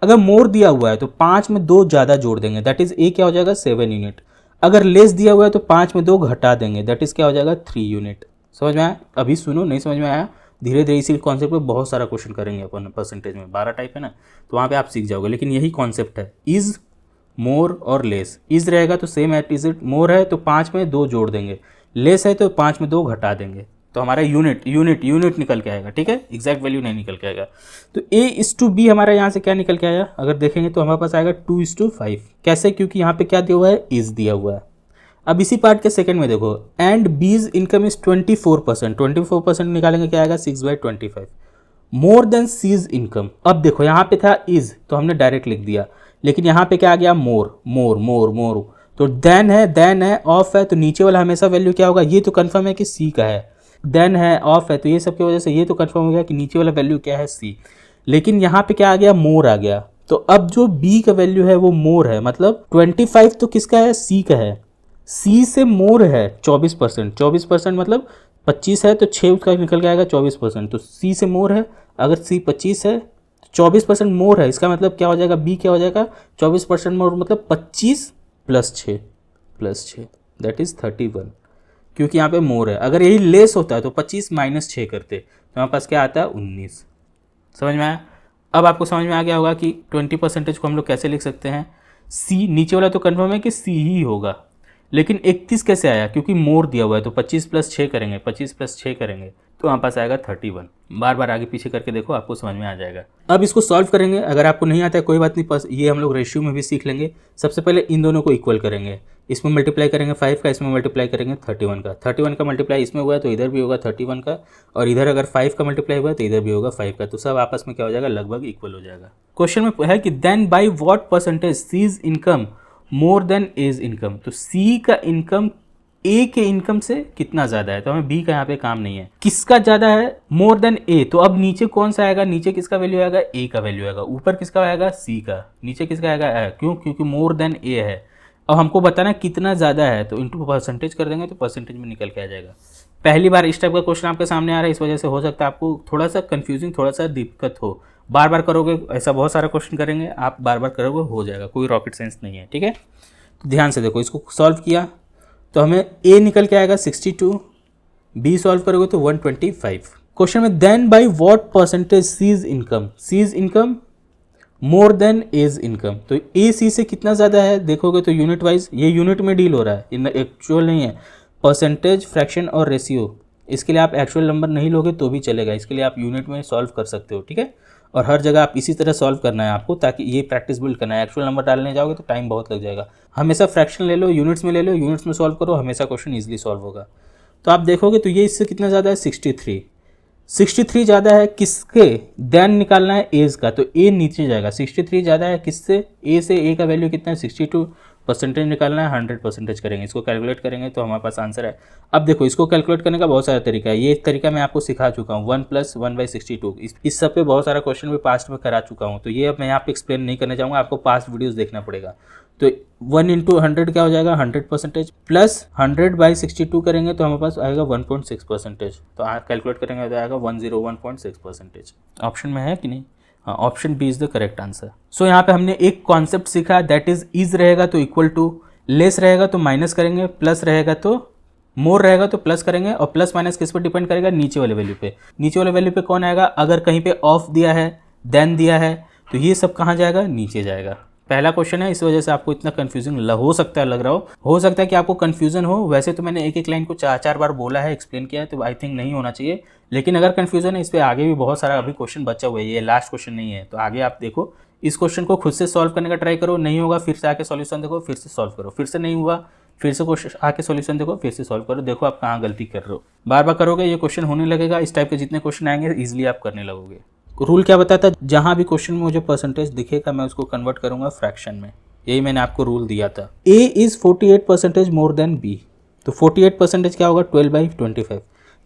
अगर मोर दिया हुआ है तो 5 में 2 ज़्यादा जोड़ देंगे, दैट इज ए क्या हो जाएगा 7 यूनिट। अगर लेस दिया हुआ है तो 5 में 2 घटा देंगे, दैट इज क्या हो जाएगा 3 यूनिट। समझ में आया? अभी सुनो, नहीं समझ में आया धीरे धीरे इसी कॉन्सेप्ट पे बहुत सारा क्वेश्चन करेंगे अपन। परसेंटेज में 12 टाइप है ना, तो वहाँ पे आप सीख जाओगे। लेकिन यही कॉन्सेप्ट है, इज मोर और लेस। इज रहेगा तो सेम एट इज इट, मोर है तो 5 में 2 जोड़ देंगे, लेस है तो 5 में 2 घटा देंगे, तो हमारा यूनिट निकल के आएगा। ठीक है, एग्जैक्ट वैल्यू नहीं निकल के आएगा। तो A/B हमारा यहाँ से क्या निकल के आया, अगर देखेंगे तो हमारे पास आएगा 2:5। कैसे, क्योंकि यहाँ पे क्या दिया हुआ है, इज दिया हुआ है। अब इसी पार्ट के सेकंड में देखो, एंड B's इनकम इज 24%, 24% निकालेंगे क्या आएगा 6/25, मोर देन C's इनकम। अब देखो यहाँ पे था इज तो हमने डायरेक्ट लिख दिया, लेकिन यहाँ पे क्या आ गया मोर, तो देन है, ऑफ है, तो नीचे वाला हमेशा वैल्यू क्या होगा, ये तो कंफर्म है कि C का है, देन है, ऑफ है, तो ये सब की वजह से ये तो कंफर्म हो गया कि नीचे वाला वैल्यू क्या है C। लेकिन यहाँ पे क्या आ गया, मोर आ गया, तो अब जो B का वैल्यू है वो मोर है, मतलब 25 तो किसका है, C का है, सी से मोर है 24%, 24% मतलब 25 है तो 6 उसका निकल के आएगा 24%, तो सी से मोर है, अगर सी 25 है 24% मोर है, इसका मतलब क्या हो जाएगा, बी क्या हो जाएगा 24% मोर मतलब 25 + 6 दैट इज 31, क्योंकि यहाँ पे मोर है। अगर यही लेस होता है तो 25 - 6 करते तो हमारे पास क्या आता है 19। समझ में आया? अब आपको समझ में आ गया होगा कि 20% को हम लोग कैसे लिख सकते हैं। सी नीचे वाला तो कन्फर्म है कि सी ही होगा, लेकिन 31 कैसे आया, क्योंकि मोर दिया हुआ है तो 25 + 6 करेंगे, 25 + 6 करेंगे तो हमारे पास आएगा 31। बार बार आगे पीछे करके देखो, आपको समझ में आ जाएगा। अब इसको सॉल्व करेंगे, अगर आपको नहीं आता है कोई बात नहीं, ये हम लोग रेशियो में भी सीख लेंगे। सबसे पहले इन दोनों को इक्वल करेंगे, इसमें मल्टीप्लाई करेंगे 5 का, इसमें मल्टीप्लाई करेंगे 31 का। 31 का मल्टीप्लाई इसमें हुआ है तो इधर भी होगा 31 का, और इधर अगर 5 का मल्टीप्लाई हुआ है तो इधर भी होगा 5 का, तो सब आपस में क्या हो जाएगा, लगभग इक्वल हो जाएगा। क्वेश्चन में है कि then by what percentage C's income more than A's income, तो सी का इनकम ए के इनकम से कितना ज़्यादा है, तो हमें बी का यहाँ पे काम नहीं है। किसका ज़्यादा है, मोर देन ए, तो अब नीचे कौन सा आएगा, नीचे किसका वैल्यू आएगा, ए का वैल्यू आएगा, ऊपर किसका आएगा, सी का, नीचे किसका आएगा, क्यों, क्योंकि मोर देन ए है। अब हमको बताना कितना ज़्यादा है, तो इंटू परसेंटेज कर देंगे तो परसेंटेज में निकल के आ जाएगा। पहली बार इस टाइप का क्वेश्चन आपके सामने आ रहा है, इस वजह से हो सकता है आपको थोड़ा सा कन्फ्यूजिंग, थोड़ा सा दिक्कत हो। बार बार करोगे, ऐसा बहुत सारा क्वेश्चन करेंगे आप, बार बार करोगे हो जाएगा, कोई रॉकेट साइंस नहीं है, ठीक है। तो ध्यान से देखो, इसको सॉल्व किया तो हमें ए निकल के आएगा 62, बी सॉल्व करोगे तो 125। क्वेश्चन में then by what percentage C's income more than A's income, तो ए सी से कितना ज़्यादा है देखोगे तो यूनिट वाइज, ये यूनिट में डील हो रहा है, इन एक्चुअल नहीं है। परसेंटेज, फ्रैक्शन और रेशियो, इसके लिए आप एक्चुअल नंबर नहीं लोगे तो भी चलेगा, इसके लिए आप यूनिट में सॉल्व कर सकते हो, ठीक है। और हर जगह आप इसी तरह सॉल्व करना है आपको, ताकि ये प्रैक्टिस बिल्ड करना है। एक्चुअल नंबर डालने जाओगे तो टाइम बहुत लग जाएगा। हमेशा फ्रैक्शन ले लो, यूनिट्स में ले लो, यूनिट्स में सॉल्व करो, हमेशा क्वेश्चन ईजिली सॉल्व होगा। तो आप देखोगे तो ये इससे कितना ज़्यादा है, 63 ज़्यादा है किसके, देन निकालना है एज का, तो ए नीचे जाएगा। 63 ज़्यादा है किससे, ए से, ए का वैल्यू कितना है 62, परसेंटेज निकालना है 100% करेंगे, इसको कैलकुलेट करेंगे तो हमारे पास आंसर है। अब देखो, इसको कैलकुलेट करने का बहुत सारा तरीका है, ये तरीका मैं आपको सिखा चुका हूँ, 1 + 1/62। इस सब पे बहुत सारा क्वेश्चन भी पास्ट में करा चुका हूँ, तो ये अब मैं यहाँ पे एक्सप्लेन नहीं करने जाऊँगा, आपको पास्ट वीडियोज़ देखना पड़ेगा। तो 1 × 100 क्या हो जाएगा 100%, प्लस 100/62 करेंगे तो हमारे पास आएगा 1.6%, तो कैलकुलेट करेंगे तो आएगा 101.6%। ऑप्शन में है कि नहीं, हाँ, option B is the correct answer. So यहाँ पे हमने एक कॉन्सेप्ट सीखा, दैट इज रहेगा तो इक्वल टू, लेस रहेगा तो माइनस करेंगे, प्लस रहेगा तो, मोर रहेगा तो प्लस करेंगे, और प्लस माइनस किस पर डिपेंड करेगा, नीचे वाले वैल्यू पे। नीचे वाले वैल्यू पे कौन आएगा, अगर कहीं पे ऑफ दिया है, देन दिया है, तो ये सब कहाँ जाएगा, नीचे जाएगा। पहला क्वेश्चन है, इस वजह से आपको इतना कंफ्यूजन हो सकता है, लग रहा हो सकता है कि आपको कंफ्यूजन हो। वैसे तो मैंने एक एक लाइन को 4 बार बोला है, एक्सप्लेन किया है, तो आई थिंक नहीं होना चाहिए। लेकिन अगर कंफ्यूजन है, इस पर आगे भी बहुत सारा अभी क्वेश्चन बचा हुआ है, ये लास्ट क्वेश्चन नहीं है, तो आगे आप देखो, इस क्वेश्चन को खुद से सॉल्व करने का ट्राई करो, नहीं होगा फिर से आके सॉल्यूशन देखो, फिर से सॉल्व करो, फिर से नहीं हुआ फिर से क्वेश्चन आके सॉल्यूशन देखो, फिर से सॉल्व करो, देखो आप कहाँ गलती कर रहे हो। बार बार करोगे ये क्वेश्चन होने लगेगा, इस टाइप के जितने क्वेश्चन आएंगे ईजिली आप करने लगोगे। रूल क्या बताता है, जहाँ भी क्वेश्चन में मुझे परसेंटेज दिखेगा मैं उसको कन्वर्ट करूँगा फ्रैक्शन में, यही मैंने आपको रूल दिया था। A is 48% more than B, तो 48% क्या होगा 12/25।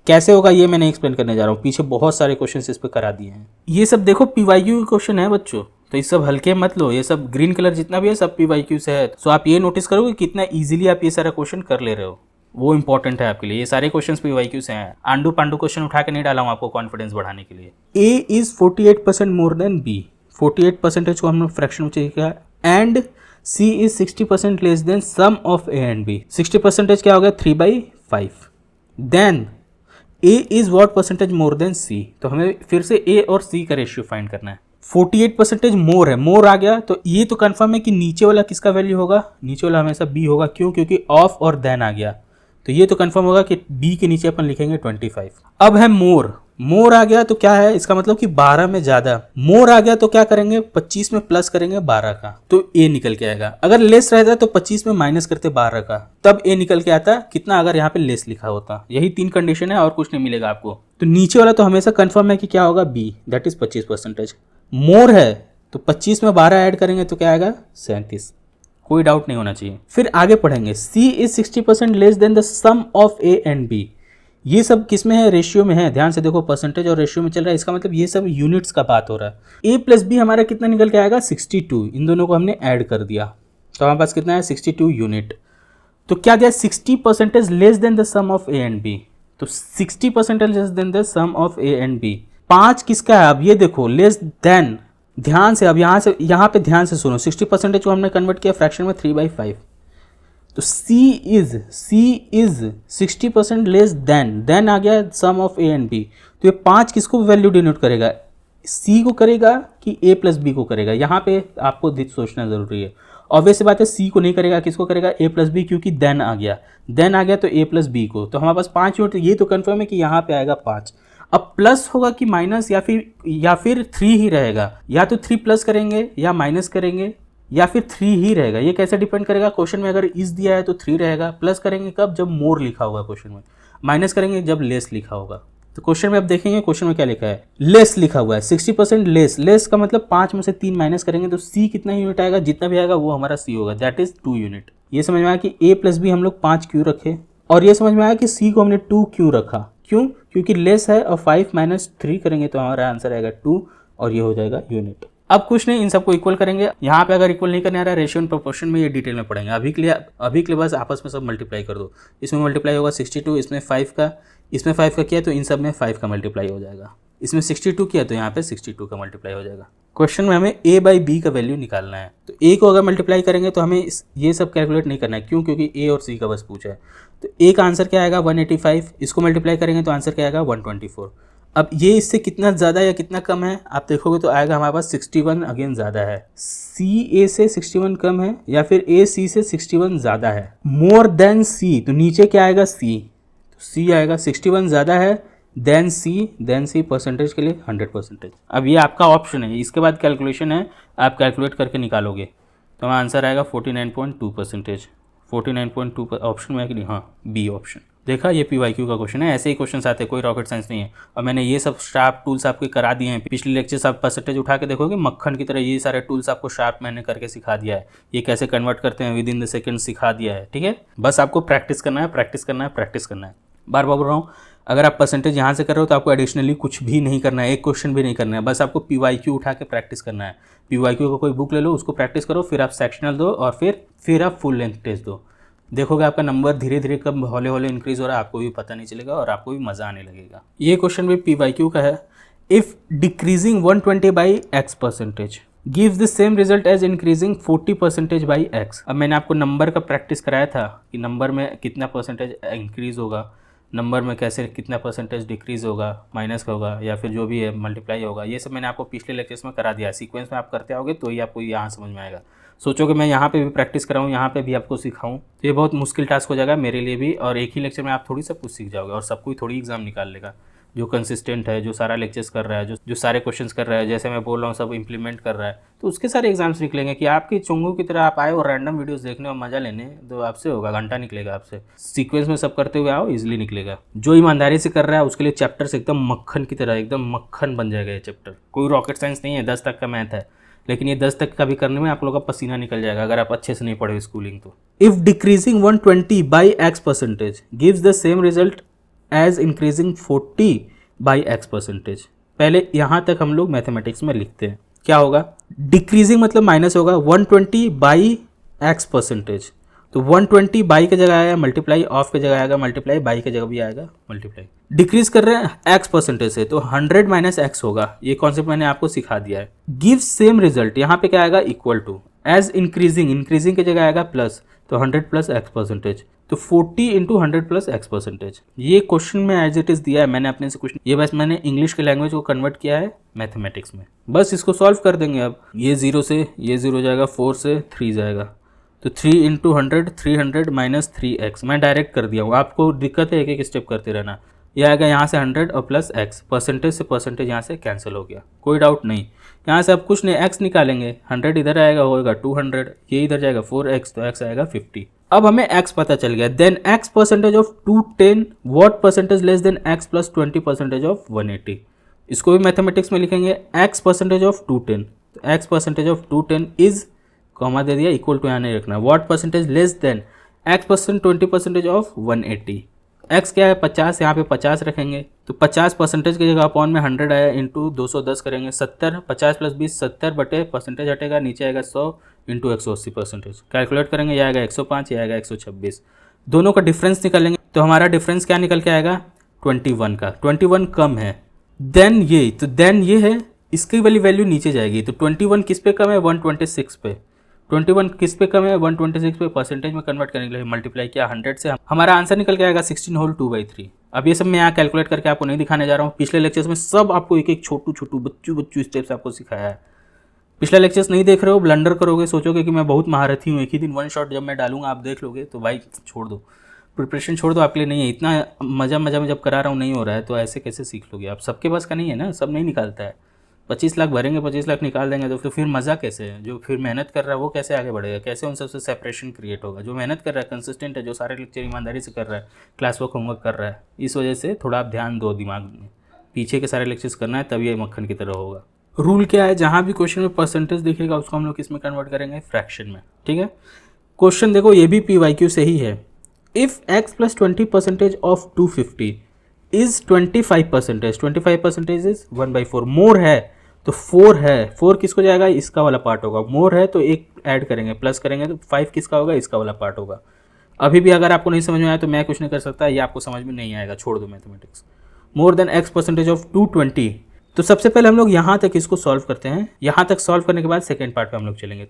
कैसे होगा ये मैं नहीं एक्सप्लेन करने जा रहा हूँ, पीछे बहुत सारे क्वेश्चन इस पे करा दिए हैं। ये सब देखो PYQ क्वेश्चन है बच्चों, तो ये सब हल्के मत लो, ये सब ग्रीन कलर जितना भी है सब PYQ से है। सो आप ये नोटिस करोगे कितना ईजिली आप ये सारा क्वेश्चन कर ले रहे हो, वो इंपॉर्टेंट है आपके लिए। ये सारे क्वेश्चन PYQ से हैं, आंडू पांडू क्वेश्चन उठा के नहीं डाला हूँ आपको कॉन्फिडेंस बढ़ाने के लिए। A is 48% more than B, 48% को हमने फ्रैक्शन में चेक किया, and C is 60% less than sum of A and B। 60% क्या हो गया 3/5। Then A is what percentage more than C, तो हमें फिर से A और C का रेशियो फाइंड करना है। 48% मोर है, मोर आ गया तो ये तो कंफर्म है कि नीचे वाला किसका वैल्यू होगा, नीचे वाला हमेशा B होगा, क्यों, क्योंकि ऑफ और देन आ गया, तो ये तो कंफर्म होगा कि B के नीचे अपन लिखेंगे 25। अब है मोर आ गया तो क्या है, इसका मतलब कि 12 में ज़्यादा, मोर आ गया तो क्या करेंगे 25 में प्लस करेंगे 12 का, तो A निकल के आएगा। अगर लेस रहता तो 25 में माइनस करते 12 का, तब A निकल के आता कितना, अगर यहाँ पे लेस लिखा होता। यही 3 कंडीशन है और कुछ नहीं मिलेगा आपको। तो नीचे वाला तो हमेशा कंफर्म है कि क्या होगा B, दैट इज 25%। मोर है तो 25 में 12 ऐड करेंगे तो क्या आएगा 37, कोई डाउट नहीं होना चाहिए। फिर आगे पढ़ेंगे, C is 60% less than the sum of A and B। ये सब किस में है, रेशियो में है, ध्यान से देखो, परसेंटेज और रेशियो में चल रहा है, इसका मतलब ये सब यूनिट्स का बात हो रहा है। A + B हमारा कितना निकल के आएगा 62, इन दोनों को हमने ऐड कर दिया तो हमारे पास कितना है 62 यूनिट। तो क्या दिया 60% less than the sum of A and B. तो 60% less than the sum of A and B. 5 किसका है? अब ये देखो लेस देन, ध्यान से, अब यहाँ पे ध्यान से सुनो, 60% को हमने कन्वर्ट किया फ्रैक्शन में 3/5। तो C इज 60% लेस देन आ गया सम ऑफ ए एंड बी। तो ये 5 किसको वैल्यू डिनोट करेगा? C को करेगा कि A प्लस बी को करेगा? यहाँ पे आपको सोचना जरूरी है। ऑब्वियस बात है C को नहीं करेगा, किसको करेगा? A प्लस बी, क्योंकि देन आ गया तो A प्लस बी को। तो हमारे पास 5 यूनिट, ये तो कन्फर्म है कि यहाँ पे आएगा 5। अब प्लस होगा कि माइनस, या फिर 3 ही रहेगा, या तो 3 प्लस करेंगे या माइनस करेंगे, या फिर 3 ही रहेगा। ये कैसे डिपेंड करेगा? क्वेश्चन में अगर इज दिया है तो 3 रहेगा। प्लस करेंगे कब? जब मोर लिखा होगा क्वेश्चन में। माइनस करेंगे जब लेस लिखा होगा। तो क्वेश्चन में अब देखेंगे, क्वेश्चन में क्या लिखा है? लेस लिखा हुआ है, 60% लेस का मतलब 5 में से 3 माइनस करेंगे तो C कितना यूनिट आएगा? जितना भी आएगा वो हमारा C होगा, दैट इज 2 यूनिट। ये समझ में आया कि A प्लस बी हम लोग 5 क्यों रखे, और ये समझ में आया कि C को हमने 2 क्यों रखा। क्यों? क्योंकि लेस है और 5 माइनस 3 करेंगे तो हमारा आंसर आएगा 2, और ये हो जाएगा यूनिट। अब कुछ नहीं, इन सबको इक्वल करेंगे। यहाँ पे अगर इक्वल नहीं करने आ रहा है, रेशियो एंड प्रोपोर्शन में ये डिटेल में पढ़ेंगे। अभी के लिए बस आपस में सब मल्टीप्लाई कर दो। इसमें मल्टीप्लाई होगा 62, इसमें 5 का किया तो इन सब में 5 का मल्टीप्लाई हो जाएगा। इसमें 62 किया तो यहाँ पे 62 का मल्टीप्लाई हो जाएगा। क्वेश्चन में हमें A/B का वैल्यू निकालना है। तो A को अगर मल्टीप्लाई करेंगे तो हमें ये सब कैलकुलेट नहीं करना है। क्यों? क्योंकि A और C का बस पूछा है। तो A का आंसर क्या आएगा? 185। इसको मल्टीप्लाई करेंगे तो आंसर क्या आएगा? 124। अब ये इससे कितना ज़्यादा या कितना कम है आप देखोगे तो आएगा हमारे पास 61 अगेन ज़्यादा है। C A से 61 कम है या फिर A C से 61 ज़्यादा है? मोर देन C, तो नीचे क्या आएगा? C। तो C आएगा, 61 ज़्यादा है देन C परसेंटेज के लिए 100%। अब ये आपका ऑप्शन है, इसके बाद कैलकुलेशन है, आप कैलकुलेट करके निकालोगे तो हमारा आंसर आएगा 49.2%। 49.2 ऑप्शन में है कि नहीं? हाँ, बी ऑप्शन। देखा, ये PYQ का क्वेश्चन है। ऐसे ही क्वेश्चन आते हैं, कोई रॉकेट साइंस नहीं है। और मैंने ये सब शार्प टूल्स आपके करा दिए हैं। पिछले लेक्चर आप परसेंटेज उठा के देखोगे, मक्खन की तरह ये सारे टूल्स आपको शार्प मैंने करके सिखा दिया है। ये कैसे कन्वर्ट करते हैं विद इन द सेकेंड सिखा दिया है। ठीक है, बस आपको प्रैक्टिस करना है, प्रैक्टिस करना है, प्रैक्टिस करना है। बार बार बोल रहा हूँ, अगर आप परसेंटेज यहाँ से कर रहे हो तो आपको एडिशनली कुछ भी नहीं करना है, एक क्वेश्चन भी नहीं करना है। बस आपको PYQ उठा के प्रैक्टिस करना है। PYQ का कोई बुक ले लो, उसको प्रैक्टिस करो, फिर आप सेक्शनल दो और फिर आप फुल लेंथ टेस्ट दो। देखोगे आपका नंबर धीरे धीरे कब हौले हौले इंक्रीज हो रहा है, आपको भी पता नहीं चलेगा और आपको भी मज़ा आने लगेगा। ये क्वेश्चन भी PYQ का है। If decreasing 120 by x% gives the same result as increasing 40% by x। अब मैंने आपको नंबर का प्रैक्टिस कराया था कि नंबर में कितना परसेंटेज इंक्रीज होगा, नंबर में कैसे कितना परसेंटेज डिक्रीज होगा, माइनस का होगा या फिर जो भी है मल्टीप्लाई होगा। ये सब मैंने आपको पिछले लेक्चर्स में करा दिया है। सीक्वेंस में आप करते आओगे तो ही आपको यहाँ समझ में आएगा। सोचो कि मैं यहाँ पे भी प्रैक्टिस कराऊँ, यहाँ पे भी आपको सिखाऊँ, तो ये बहुत मुश्किल टास्क हो जाएगा मेरे लिए भी। और एक ही लेक्चर में आप थोड़ी सब कुछ सीख जाओगे और सबको ही थोड़ी एग्जाम निकाल लेगा। जो कंसिस्टेंट है, जो सारा लेक्चर्स कर रहा है, जो सारे क्वेश्चंस कर रहा है, जैसे मैं बोल रहा हूँ सब इंप्लीमेंट कर रहा है, तो उसके सारे एग्जाम्स निकलेंगे। कि आपकी चुंगू की तरह आप आए और रैंडम वीडियोस देखने और मजा लेने, तो आपसे होगा, घंटा निकलेगा आपसे। सीक्वेंस में सब करते हुए आओ, इजीली निकलेगा। जो ईमानदारी से कर रहा है उसके लिए चैप्टर्स एकदम मक्खन की तरह, एकदम मक्खन बन जाएगा ये चैप्टर। कोई रॉकेट साइंस नहीं है, 10 तक का मैथ है, लेकिन ये 10 तक का भी करने में आप लोगों का पसीना निकल जाएगा अगर आप अच्छे से नहीं पढ़े स्कूलिंग तो। If decreasing 120 by x% gives the same result as increasing 40 by x%। पहले यहाँ तक हम लोग मैथमेटिक्स में लिखते हैं, क्या होगा? डिक्रीजिंग मतलब माइनस होगा, 120 बाई x%। तो 120 बाई की जगह आएगा मल्टीप्लाई, ऑफ की जगह आएगा मल्टीप्लाई, बाई की जगह भी आएगा मल्टीप्लाई। डिक्रीज कर रहे हैं x% से, तो 100 माइनस x होगा। ये कॉन्सेप्ट मैंने आपको सिखा दिया है। गिव सेम रिजल्ट, यहाँ पे क्या आएगा? Equal to. एज इंक्रीजिंग की जगह आएगा प्लस, तो 100 प्लस x%। तो 40 इंटू 100 प्लस x%। ये क्वेश्चन में एज इट इज दिया है, मैंने अपने से कुछ, ये बस मैंने इंग्लिश के लैंग्वेज को कन्वर्ट किया है मैथमेटिक्स में। बस इसको सॉल्व कर देंगे। अब ये 0 से ये 0 जाएगा, 4 से 3 जाएगा, तो 3 इंटू 100, 300 माइनस 3x। मैं डायरेक्ट कर दिया हूँ, आपको दिक्कत है एक एक स्टेप करते रहना। यह आएगा यहाँ से 100 और प्लस x, परसेंटेज से परसेंटेज यहाँ से कैंसिल हो गया, कोई डाउट नहीं। यहाँ से अब कुछ नहीं, x निकालेंगे, 100 इधर आएगा होगा 200, ये इधर जाएगा 4x, तो x आएगा 50। अब हमें x पता चल गया। Then x% of 210 what percentage less than x plus 20% of 180। इसको भी मैथमेटिक्स में लिखेंगे, x% ऑफ 210, तो x% ऑफ 210 इज, कॉमा दे दिया, इक्वल टू यहाँ नहीं रखना, what percentage less than x% 20% of 180। x क्या है? 50, यहाँ पे 50 रखेंगे, तो 50% की जगह अपॉन में 100 आया, इंटू 210 करेंगे 70, 50 + 20 70 बटे परसेंटेज हटेगा, नीचे आएगा 100 इंटू 180%। कैलकुलेट करेंगे, यह आएगा 105, यह आएगा 126। दोनों का डिफरेंस निकालेंगे तो हमारा डिफरेंस क्या निकल के आएगा 21 का। 21 कम है देन ये है, इसकी वाली वैल्यू नीचे जाएगी। तो 21 किस पे कम है 126 पे। 21 किस पे कम है 126 पे। परसेंटेज में कन्वर्ट करने के लिए मल्टीप्लाई किया 100 से, हमारा आंसर निकल के आएगा 16 होल 2/3। अब ये सब मैं यहाँ कैलकुलेट करके आपको नहीं दिखाने जा रहा हूँ। पिछले लेक्चर्स में सब आपको एक एक छोटू बच्चू स्टेप्स आपको सिखाया है। पिछले लेक्चर्स नहीं देख रहे हो, ब्लंडर करोगे, सोचोगे कि मैं बहुत महारथी हूँ, एक ही दिन वन शॉट जब मैं डालूंगा आप देख लोगे, तो भाई छोड़ दो, प्रिपरेशन छोड़ दो, आपके लिए नहीं है। इतना मज़ा में जब करा रहा हूँ नहीं हो रहा है तो ऐसे कैसे सीख लोगे आप। सबके पास का नहीं है ना, सब नहीं निकालता है। 25 लाख भरेंगे, 25 लाख निकाल देंगे तो फिर मज़ा कैसे है। जो फिर मेहनत कर रहा है वो कैसे आगे बढ़ेगा, कैसे उन सबसे सेपरेशन क्रिएट होगा। जो मेहनत कर रहा है, कंसिस्टेंट है, जो सारे लेक्चर ईमानदारी से कर रहा है, क्लास वर्क होमवर्क कर रहा है, इस वजह से थोड़ा आप ध्यान दो दिमाग में, पीछे के सारे लेक्चर्स करना है, तभी ये मक्खन की तरह होगा। रूल क्या है, जहाँ भी क्वेश्चन में परसेंटेज दिखेगा उसको हम लोग किस में कन्वर्ट करेंगे, फ्रैक्शन में। ठीक है, क्वेश्चन देखो ये भी PYQ से ही है। If x + 20% of 250 is 25%, 25% is 1/4, मोर है तो 4 है, 4 किसको जाएगा, इसका वाला पार्ट होगा। मोर है तो एक ऐड करेंगे, प्लस करेंगे तो 5 किसका होगा, इसका वाला पार्ट होगा। अभी भी अगर आपको नहीं समझ में आया तो मैं कुछ नहीं कर सकता, ये आपको समझ में नहीं आएगा, छोड़ दो mathematics. More than x% of 220, तो सबसे पहले हम लोग यहाँ तक इसको सॉल्व करते हैं। यहाँ तक सॉल्व करने के बाद सेकेंड पार्ट पे हम लोग चलेंगे।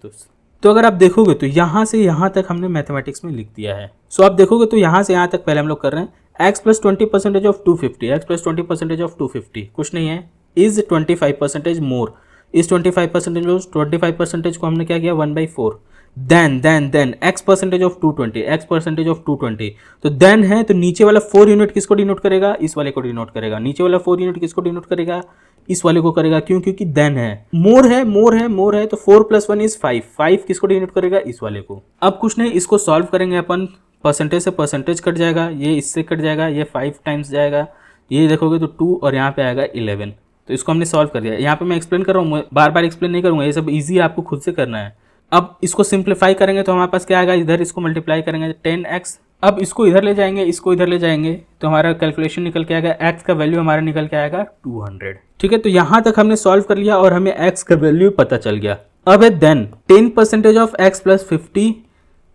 तो अगर आप देखोगे तो यहाँ से यहाँ तक हमने मैथमेटिक्स में लिख दिया है। सो आप देखोगे तो यहाँ से यहाँ तक पहले हम लोग कर रहे हैं x + 20% ऑफ 250, x + 20% ऑफ 250 कुछ नहीं है, इज 25% मोर। इस 25% को हमने क्या किया 1/4। Then x% of 220, x% of 220, तो देन है तो नीचे वाला 4 यूनिट किसको डिनोट करेगा, इस वाले को डिनोट करेगा। नीचे वाला 4 यूनिट किसको डिनोट करेगा, इस वाले को करेगा। क्यों, क्योंकि देन है, मोर है तो 4 + 1 इज 5, 5 किसको डिनोट करेगा, इस वाले को। अब कुछ नहीं, इसको सॉल्व करेंगे अपन, परसेंटेज से परसेंटेज कट जाएगा, ये इससे कट जाएगा, ये 5 टाइम्स जाएगा, ये देखोगे तो 2 और यहाँ पे आएगा 11। तो इसको हमने सॉल्व कर दिया। यहाँ पे मैं एक्सप्लेन कर रहा हूँ, बार बार एक्सप्लेन नहीं करूँगा, ये सब ईजी आपको खुद से करना है। अब इसको सिंप्लीफाई करेंगे तो हमारे पास क्या आएगा, इधर इसको मल्टीप्लाई करेंगे 10x। अब इसको इधर ले जाएंगे, इसको इधर ले जाएंगे तो हमारा कैलकुलेशन निकल के आएगा, x का वैल्यू हमारा निकल के आएगा 200। ठीक है, तो यहाँ तक हमने सॉल्व कर लिया और हमें x का वैल्यू पता चल गया। अब है then 10% of x + 50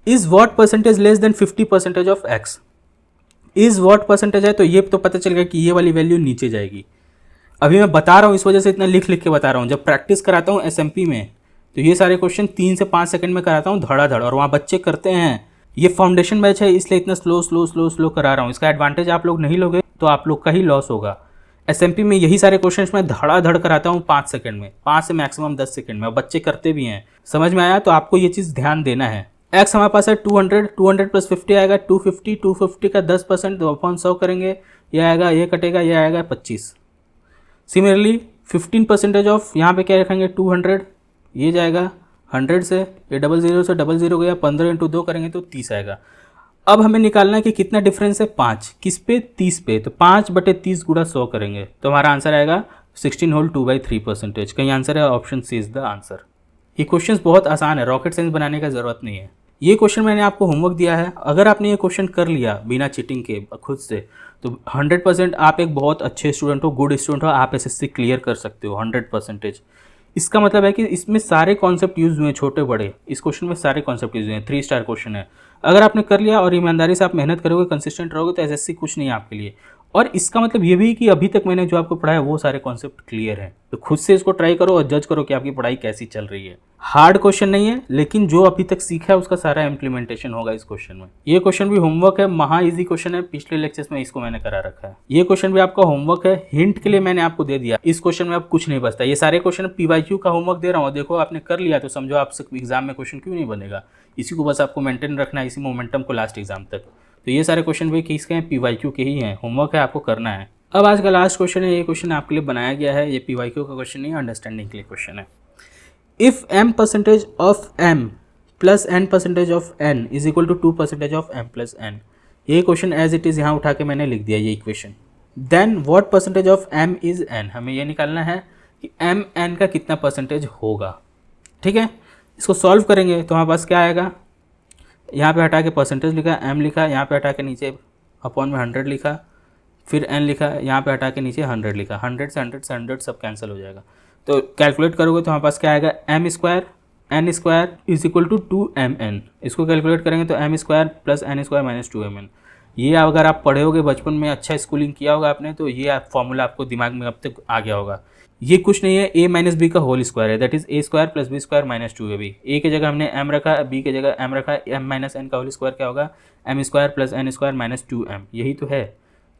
is what percentage less than 50% of x। Is what percentage है तो ये तो पता चल गया कि ये वाली वैल्यू नीचे जाएगी। अभी मैं बता रहा हूँ इस वजह से इतना लिख के बता रहा हूँ। जब प्रैक्टिस कराता हूँ SMP में तो ये सारे क्वेश्चन 3 से 5 सेकंड में कराता हूँ धड़ाधड़, और वहाँ बच्चे करते हैं। ये फाउंडेशन बैच है इसलिए इतना स्लो करा रहा हूँ। इसका एडवांटेज आप लोग नहीं लोगे तो आप लोग का ही लॉस होगा। SMP में यही सारे क्वेश्चन मैं धड़ाधड़ कराता हूँ 5 सेकंड में, 5 से मैक्सिमम 10 सेकंड में, और बच्चे करते भी हैं। समझ में आया, तो आपको ये चीज़ ध्यान देना है। x हमारे पास है 200, 200 + 50 आएगा 250, 250 का 10% 2/100 करेंगे, ये आएगा, ये कटेगा, ये आएगा 25। सिमिलरली 15% ऑफ यहाँ पे क्या रखेंगे 200, ये जाएगा 100 से, ये 00 से 00 गया, 15 × 2 करेंगे तो 30 आएगा। अब हमें निकालना है कि कितना डिफरेंस है, 5 किस पे, 30 पे। तो 5/30 × 100 करेंगे तो हमारा आंसर आएगा 16 होल 2/3%। कहीं आंसर है, option C is the answer. ये क्वेश्चन बहुत आसान है, रॉकेट साइंस बनाने का ज़रूरत नहीं है। ये क्वेश्चन मैंने आपको होमवर्क दिया है, अगर आपने ये क्वेश्चन कर लिया बिना चीटिंग के खुद से तो 100% आप एक बहुत अच्छे स्टूडेंट हो, गुड स्टूडेंट हो, आप SSC क्लियर कर सकते हो 100%। इसका मतलब है कि इसमें सारे कॉन्सेप्ट यूज हुए हैं, छोटे बड़े। इस क्वेश्चन में सारे कॉन्सेप्ट यूज हुए हैं, 3 स्टार क्वेश्चन है। अगर आपने कर लिया और ईमानदारी से आप मेहनत करोगे, कंसिस्टेंट रहोगे, तो SSC कुछ नहीं है आपके लिए। और इसका मतलब ये भी कि अभी तक मैंने जो आपको पढ़ाया वो सारे कॉन्सेप्ट क्लियर हैं। तो खुद से इसको ट्राई करो और जज करो कि आपकी पढ़ाई कैसी चल रही है। हार्ड क्वेश्चन नहीं है, लेकिन जो अभी तक सीखा है उसका सारा इम्प्लीमेंटेशन होगा इस क्वेश्चन में। ये क्वेश्चन भी होमवर्क है, महा इजी क्वेश्चन है, पिछले लेक्चर्स में इसको मैंने करा रखा है। ये क्वेश्चन भी आपका होमवर्क है, हिंट के लिए मैंने आपको दे दिया। इस क्वेश्चन में अब कुछ नहीं बचता। ये सारे क्वेश्चन PYQ का होमवर्क दे रहा हूँ, देखो आपने कर लिया तो समझो आपसे एग्जाम में क्वेश्चन क्यों नहीं बनेगा। इसी को बस आपको मेंटेन रखना है, इसी मोमेंटम को लास्ट एग्जाम तक। तो ये सारे क्वेश्चन भी किसके हैं, PYQ के ही हैं, होमवर्क है, आपको करना है। अब आज का लास्ट क्वेश्चन है, ये क्वेश्चन आपके लिए बनाया गया है, ये PYQ का क्वेश्चन नहीं, अंडरस्टैंडिंग के लिए क्वेश्चन है। If m% of m plus n% of n is equal to 2% of m plus n, ये क्वेश्चन एज इट इज़ यहाँ उठा के मैंने लिख दिया ये equation. Then what percentage of m is n, हमें ये निकालना है कि m n का कितना परसेंटेज होगा। ठीक है, इसको सॉल्व करेंगे तो हमारे पास क्या आएगा, यहाँ पे हटा के परसेंटेज लिखा, m लिखा, यहाँ पे हटा के नीचे अपॉन में 100 लिखा, फिर n लिखा, यहाँ पे हटा के नीचे 100 लिखा, 100 से 100 से 100 सब कैंसिल हो जाएगा। तो कैलकुलेट करोगे तो हमारे पास क्या आएगा, M square N square is equal to 2mn। इसको कैलकुलेट करेंगे तो M square plus N square minus 2mn। ये अगर आप पढ़े होगे बचपन में, अच्छा स्कूलिंग किया होगा आपने, तो ये फॉर्मूला आपको दिमाग में अब तक आ गया होगा। ये कुछ नहीं है, a माइनस बी का होल स्क्वायर है, that is a square plus B square minus 2ab। a की जगह हमने m रखा, b की जगह m रखा, m माइनस n का होल स्क्वायर क्या होगा, m square plus n square minus 2m, यही तो है।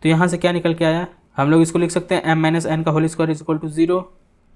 तो यहाँ से क्या निकल के आया, हम लोग इसको लिख सकते हैं m माइनस n का whole square is equal to 0,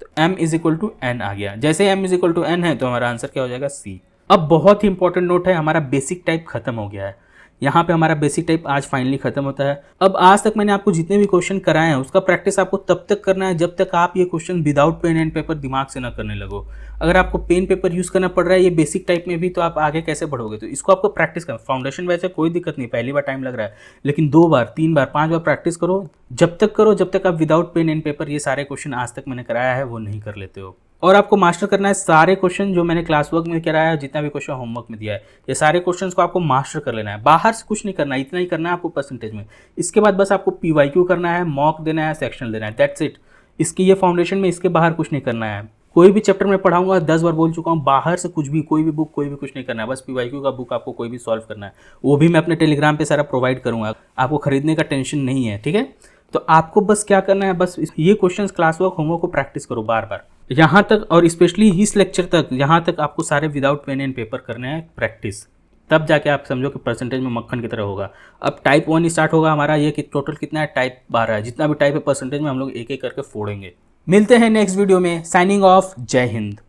तो m is equal to n आ गया। जैसे m is equal to n है तो हमारा आंसर क्या हो जाएगा, c। अब बहुत ही इंपॉर्टेंट नोट है, हमारा बेसिक टाइप खत्म हो गया है। यहाँ पे हमारा बेसिक टाइप आज फाइनली खत्म होता है। अब आज तक मैंने आपको जितने भी क्वेश्चन कराए हैं उसका प्रैक्टिस आपको तब तक करना है जब तक आप ये question without pen and paper दिमाग से ना करने लगो। अगर आपको पेन पेपर यूज़ करना पड़ रहा है ये बेसिक टाइप में भी, तो आप आगे कैसे बढ़ोगे। तो इसको आपको प्रैक्टिस करना, फाउंडेशन वैसे कोई दिक्कत नहीं, पहली बार टाइम लग रहा है, लेकिन 2 बार 3 बार 5 बार प्रैक्टिस करो, जब तक आप विदाउट पेन एंड पेपर ये सारे क्वेश्चन आज तक मैंने कराया है वो नहीं कर लेते हो। और आपको मास्टर करना है सारे क्वेश्चन जो मैंने क्लास वर्क में कराया है, जितना भी क्वेश्चन होमवर्क में दिया है, ये सारे क्वेश्चंस को आपको मास्टर कर लेना है। बाहर से कुछ नहीं करना है, इतना ही करना है आपको परसेंटेज में। इसके बाद बस आपको PYQ करना है, मॉक देना है, सेक्शनल देना है, दैट्स इट। इसकी ये फाउंडेशन में इसके बाहर कुछ नहीं करना है। कोई भी चैप्टर में पढ़ाऊंगा, 10 बार बोल चुका हूँ, बाहर से कुछ भी, कोई भी बुक, कोई भी कुछ नहीं करना है। बस PYQ का बुक आपको कोई भी सॉल्व करना है, वो भी मैं अपने टेलीग्राम पे सारा प्रोवाइड करूँगा, आपको खरीदने का टेंशन नहीं है, ठीक है। तो आपको बस क्या करना है, बस ये क्वेश्चंस क्लास वर्क होमवर्क को प्रैक्टिस करो बार बार, यहाँ तक, और स्पेशली इस लेक्चर तक, यहाँ तक आपको सारे विदाउट पेन एंड पेपर करने हैं प्रैक्टिस, तब जाके आप समझो कि परसेंटेज में मक्खन की तरह होगा। अब टाइप 1 स्टार्ट होगा हमारा, ये कि टोटल कितना है, टाइप 12 है। जितना भी टाइप है परसेंटेज में हम लोग एक एक करके फोड़ेंगे। मिलते हैं नेक्स्ट वीडियो में, साइनिंग ऑफ, जय हिंद।